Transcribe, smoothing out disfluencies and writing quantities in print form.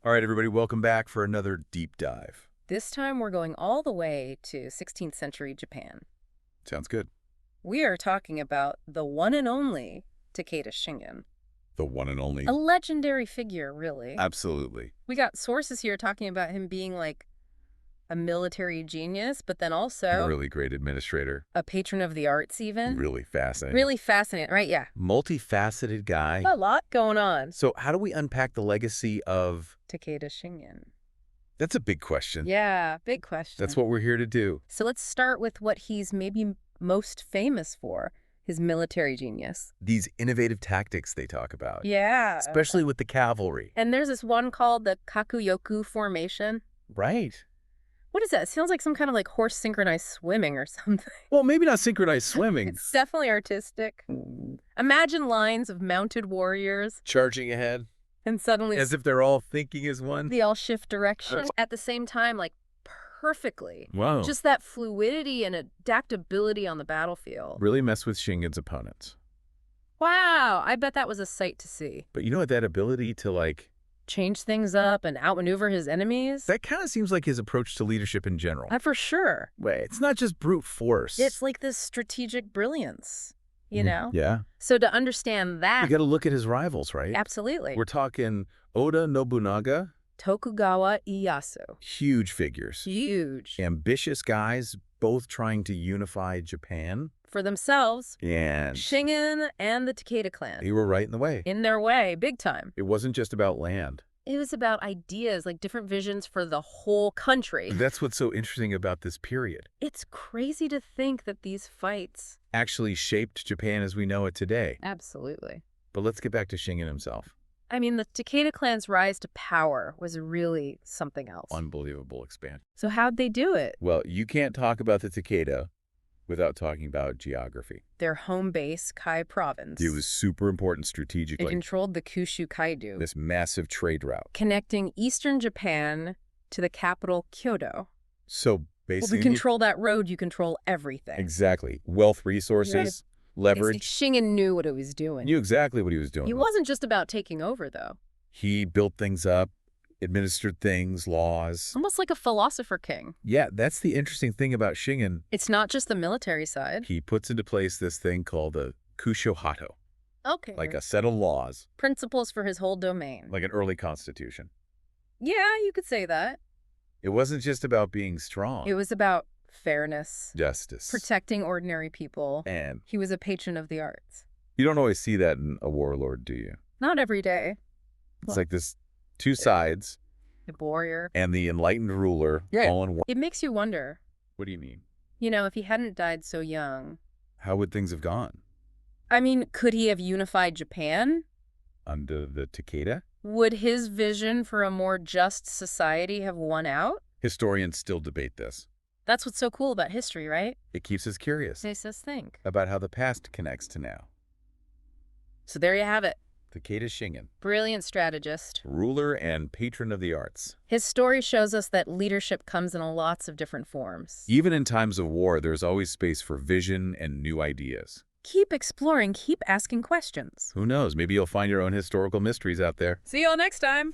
All right, everybody, welcome back for another deep dive. This time we're going all the way to 16th century Japan. Sounds good. We are talking about the one and only Takeda Shingen. The one and only. A legendary figure, really. Absolutely. We got sources here talking about him being like a military genius, but then also A really great administrator. a patron of the arts even. Really fascinating. Really fascinating, right? Yeah. Multifaceted guy. A lot going on. So how do we unpack the legacy of... Takeda Shingen. That's a big question. Yeah, big question. That's what we're here to do. So let's start with what he's maybe most famous for, his military genius. These innovative tactics they talk about. Yeah. Especially with the cavalry. And there's this one called the Kakuyoku formation. Right. What is that? It sounds like some kind of like horse synchronized swimming or something. Well, maybe not synchronized swimming. It's definitely artistic. Imagine lines of mounted warriors Charging ahead. and suddenly As if they're all thinking as one. they all shift direction at the same time, like perfectly. Wow. Just that fluidity and adaptability on the battlefield. Really mess with Shingen's opponents. Wow, I bet that was a sight to see. But you know what, that ability to like... Change things up and outmaneuver his enemies? That kind of seems like his approach to leadership in general. For sure. Wait, it's not just brute force. It's like this strategic brilliance, you know? Yeah. So to understand that... You got to look at his rivals, right? Absolutely. We're talking Oda Nobunaga. Tokugawa Ieyasu. Huge figures. Huge. Ambitious guys, both trying to unify Japan. For themselves, And Shingen and the Takeda clan. they were right in the way. In their way, big time. It wasn't just about land. It was about ideas, like different visions for the whole country. That's what's so interesting about this period. It's crazy to think that these fights... Actually shaped Japan as we know it today. Absolutely. But let's get back to Shingen himself. I mean, the Takeda clan's rise to power was really something else. Unbelievable expansion. So how'd they do it? Well, you can't talk about the Takeda without talking about geography. Their home base, Kai Province. It was super important It strategically. controlled the Kūshū Kaido, This massive trade route. connecting eastern Japan to the capital, Kyoto. So Well, basically... if you control that road, you control everything. Exactly. Wealth, resources, leverage. Shingen knew what he was doing. Knew exactly what he was doing. He wasn't just about taking over, though. He built things up, administered things, laws. Almost like a philosopher king. Yeah, that's the interesting thing about Shingen. It's not just the military side. He puts into place this thing called the Kōshū Hatto, Okay. like a set of laws, principles for his whole domain. like an early constitution. Yeah, you could say that. It wasn't just about being strong. It was about fairness, Justice. protecting ordinary people. And He was a patron of the arts. you don't always see that in a warlord, do you? Not every day. It's like this two sides The warrior. and the enlightened ruler all in one. It makes you wonder, What do you mean? you know, if he hadn't died so young. How would things have gone? I mean, could he have unified Japan? Under the Takeda? Would his vision for a more just society have won out? Historians still debate this. That's what's so cool about history, right? It keeps us curious Makes us think. about how the past connects to now. So there you have it. Takeda Shingen, Brilliant strategist. ruler and patron of the arts. His story shows us that leadership comes in lots of different forms. Even in times of war, there's always space for vision and new ideas. Keep exploring, keep asking questions. Who knows? Maybe you'll find your own historical mysteries out there. See y'all next time.